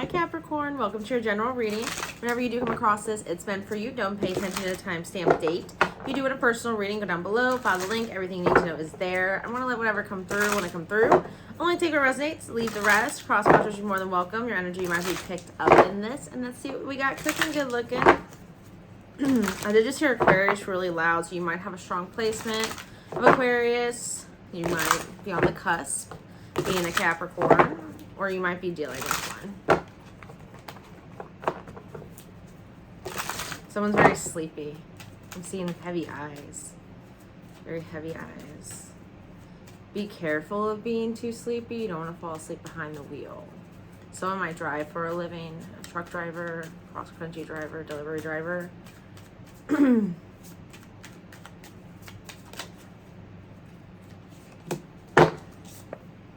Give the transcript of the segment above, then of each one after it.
Hi Capricorn, welcome to your general reading. Whenever you do come across this, it's meant for you. Don't pay attention to the timestamp date. If you do want a personal reading, go down below, follow the link. Everything you need to know is there. I'm going to let whatever come through when it come through. Only take what resonates, leave the rest. Cross watchers, you're more than welcome. Your energy might be picked up in this. And let's see what we got cooking good looking. I did just hear Aquarius really loud, so you might have a strong placement of Aquarius. You might be on the cusp being a Capricorn, or you might be dealing with one. Someone's very sleepy. I'm seeing heavy eyes. Very heavy eyes. Be careful of being too sleepy. You don't want to fall asleep behind the wheel. Someone might drive for a living. A truck driver, cross-country driver, delivery driver. We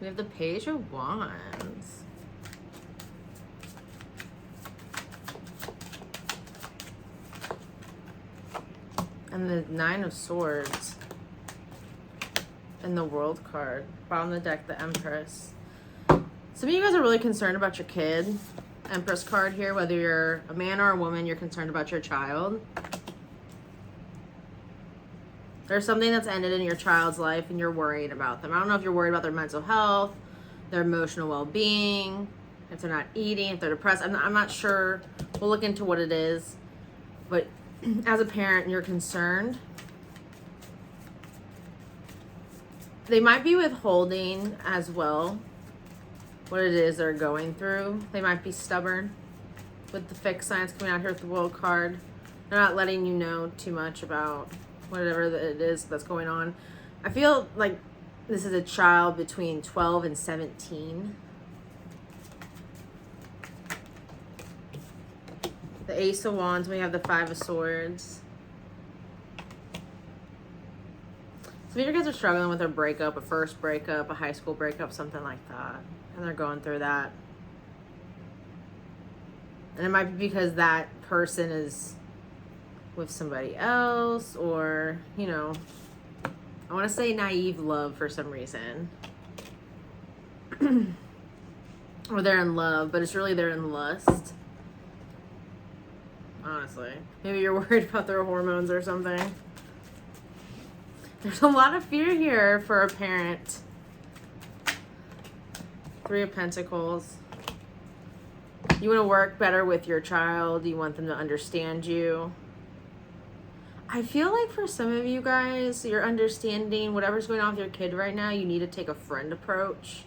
have the Page of Wands. And the Nine of Swords. And the World card. Bottom of the deck, the Empress. Some of you guys are really concerned about your kid. Empress card here. Whether you're a man or a woman, you're concerned about your child. There's something that's ended in your child's life and you're worried about them. I don't know if you're worried about their mental health, their emotional well-being, if they're not eating, if they're depressed. I'm not sure. We'll look into what it is. But as a parent, you're concerned. They might be withholding as well what it is they're going through. They might be stubborn with the fixed signs coming out here with the World card. They're not letting you know too much about whatever it is that's going on. I feel like this is a child between 12 and 17. The Ace of Wands, we have the Five of Swords. Some of you guys are struggling with a breakup, a first breakup, a high school breakup, something like that. And they're going through that. And it might be because that person is with somebody else, or, you know, I want to say naive love for some reason. Or they're in love, but it's really they're in lust. Honestly. Maybe you're worried about their hormones or something. There's a lot of fear here for a parent. Three of Pentacles. You want to work better with your child. You want them to understand you. I feel like for some of you guys, you're understanding whatever's going on with your kid right now, you need to take a friend approach,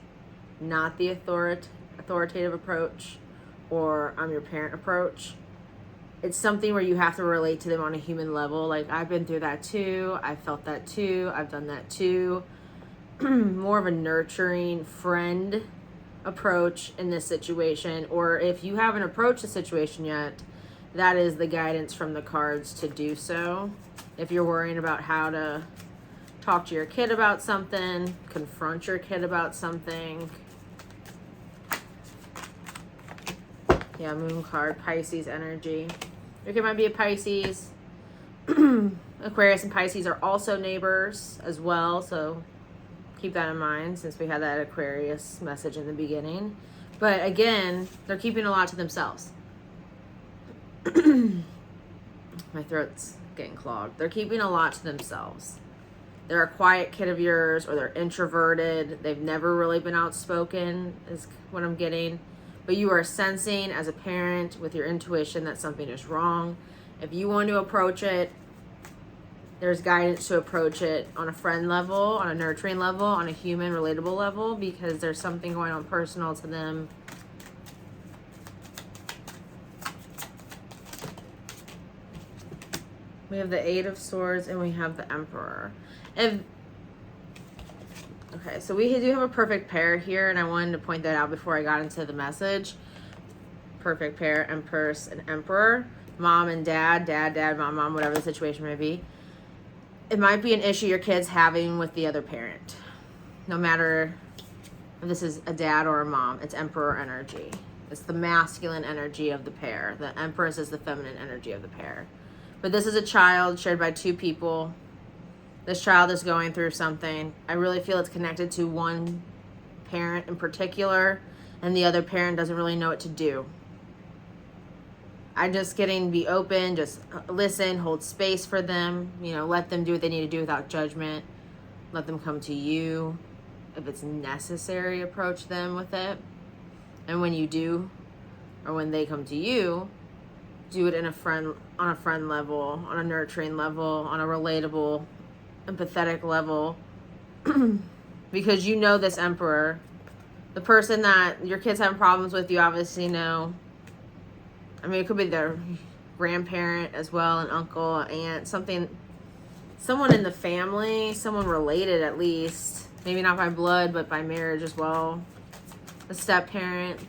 not the authoritative approach, or I'm your parent approach. It's something where you have to relate to them on a human level. Like, I've been through that too. I felt that too. I've done that too. More of a nurturing friend approach in this situation. Or if you haven't approached the situation yet, that is the guidance from the cards to do so. If you're worrying about how to talk to your kid about something, confront your kid about something. Yeah, Moon card, Pisces energy. Your kid might be a Pisces. Aquarius and Pisces are also neighbors as well, so keep that in mind since we had that Aquarius message in the beginning. But again, they're keeping a lot to themselves. My throat's getting clogged. They're keeping a lot to themselves. They're a quiet kid of yours, or they're introverted. They've never really been outspoken, is what I'm getting. But you are sensing as a parent with your intuition that something is wrong. If you want to approach it, there's guidance to approach it on a friend level, on a nurturing level, on a human, relatable level, because there's something going on personal to them. We have the Eight of Swords and we have the Emperor. Okay, so we do have a perfect pair here, and I wanted to point that out before I got into the message. Perfect pair, Empress and Emperor. Mom and dad, dad, mom, whatever the situation may be. It might be an issue your kid's having with the other parent. No matter if this is a dad or a mom, it's Emperor energy. It's the masculine energy of the pair. The Empress is the feminine energy of the pair. But this is a child shared by two people. This child is going through something. I really feel it's connected to one parent in particular. and the other parent doesn't really know what to do. I'm just getting be open, just listen, hold space for them, let them do what they need to do without judgment. Let them come to you. If it's necessary, approach them with it. And when you do, or when they come to you, do it on a friend level, on a nurturing level, on a relatable, empathetic level. Because this Emperor, the person that your kids having problems with, you obviously know. I mean, it could be their grandparent as well, an uncle, aunt, someone in the family, someone related at least. Maybe not by blood, but by marriage as well. A step parent.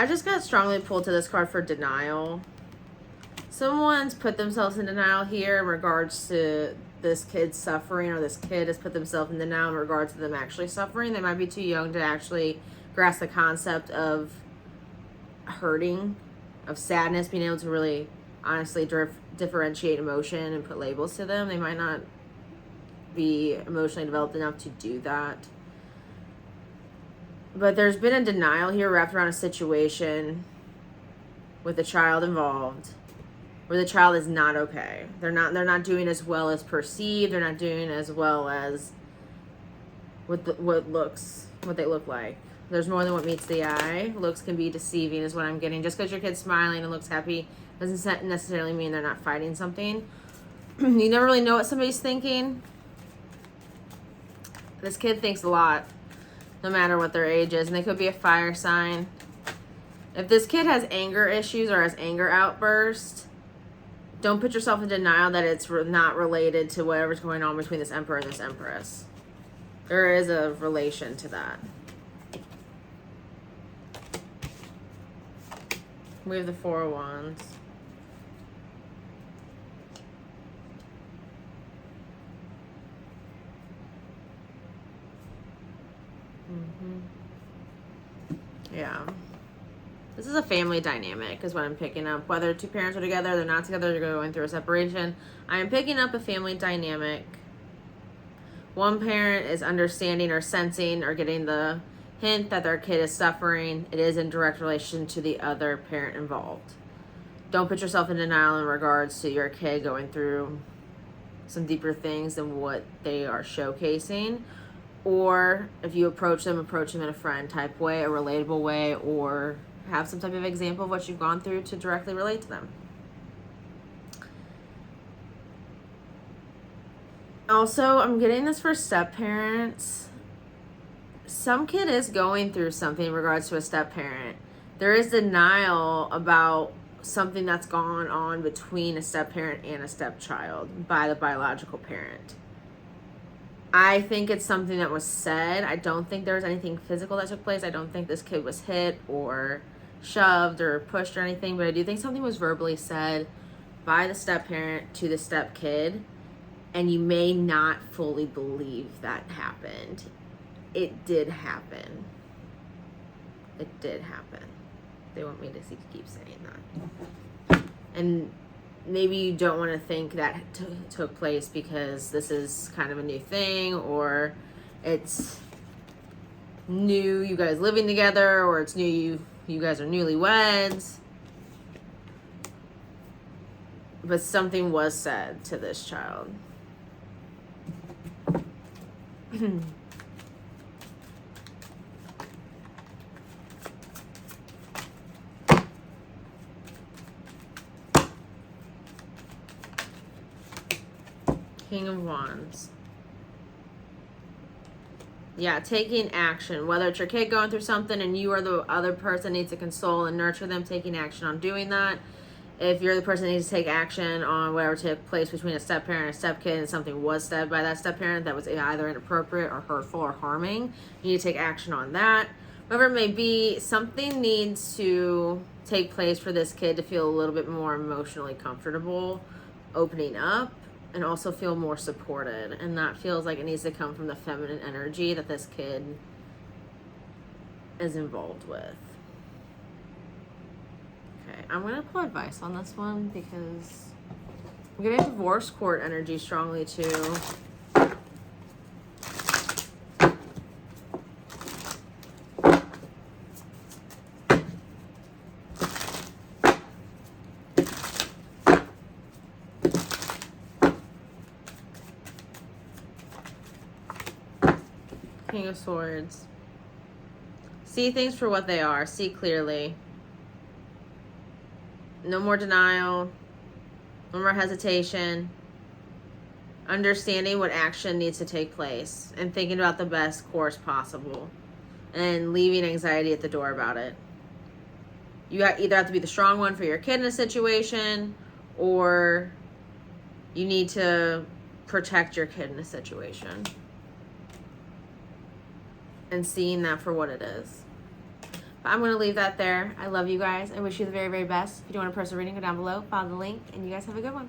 I just got strongly pulled to this card for denial. Someone's put themselves in denial here in regards to this kid's suffering, or this kid has put themselves in denial in regards to them actually suffering. They might be too young to actually grasp the concept of hurting, of sadness, being able to really honestly differentiate emotion and put labels to them. They might not be emotionally developed enough to do that. But there's been a denial here wrapped around a situation with a child involved, where the child is not okay. They're not doing as well as perceived. They're not doing as well as what they look like. There's more than what meets the eye. Looks can be deceiving is what I'm getting. Just because your kid's smiling and looks happy doesn't necessarily mean they're not fighting something. You never really know what somebody's thinking. This kid thinks a lot, no matter what their age is, and they could be a fire sign. If this kid has anger issues or has anger outbursts, don't put yourself in denial that it's not related to whatever's going on between this Emperor and this Empress. There is a relation to that. We have the Four of Wands. Yeah. This is a family dynamic is what I'm picking up. Whether two parents are together, they're not together, they're going through a separation. I am picking up a family dynamic. One parent is understanding or sensing or getting the hint that their kid is suffering. It is in direct relation to the other parent involved. Don't put yourself in denial in regards to your kid going through some deeper things than what they are showcasing. Or if you approach them in a friend type way, a relatable way, or have some type of example of what you've gone through to directly relate to them. Also, I'm getting this for step parents. Some kid is going through something in regards to a step parent. There is denial about something that's gone on between a step parent and a stepchild by the biological parent. I think it's something that was said. I don't think there was anything physical that took place. I don't think this kid was hit or shoved or pushed or anything, but I do think something was verbally said by the step parent to the step kid, and you may not fully believe that happened. It did happen. It did happen. They want me to keep saying that. And maybe you don't want to think that took place because this is kind of a new thing, or it's new, you guys living together, or it's new, you guys are newlyweds. But something was said to this child. King of Wands. Yeah, taking action. Whether it's your kid going through something and you are the other person needs to console and nurture them, taking action on doing that. If you're the person that needs to take action on whatever took place between a step parent and a step kid, and something was said by that step parent that was either inappropriate or hurtful or harming, you need to take action on that. Whatever it may be, something needs to take place for this kid to feel a little bit more emotionally comfortable opening up, and also feel more supported. And that feels like it needs to come from the feminine energy that this kid is involved with. Okay. I'm going to pull advice on this one because I'm getting divorce court energy strongly too. King of Swords. See things for what they are. See clearly. No more denial. No more hesitation. Understanding what action needs to take place. And thinking about the best course possible. And leaving anxiety at the door about it. You either have to be the strong one for your kid in a situation, or you need to protect your kid in a situation. And seeing that for what it is. But I'm going to leave that there. I love you guys. I wish you the very, very best. If you do want a personal reading, go down below, follow the link, and you guys have a good one.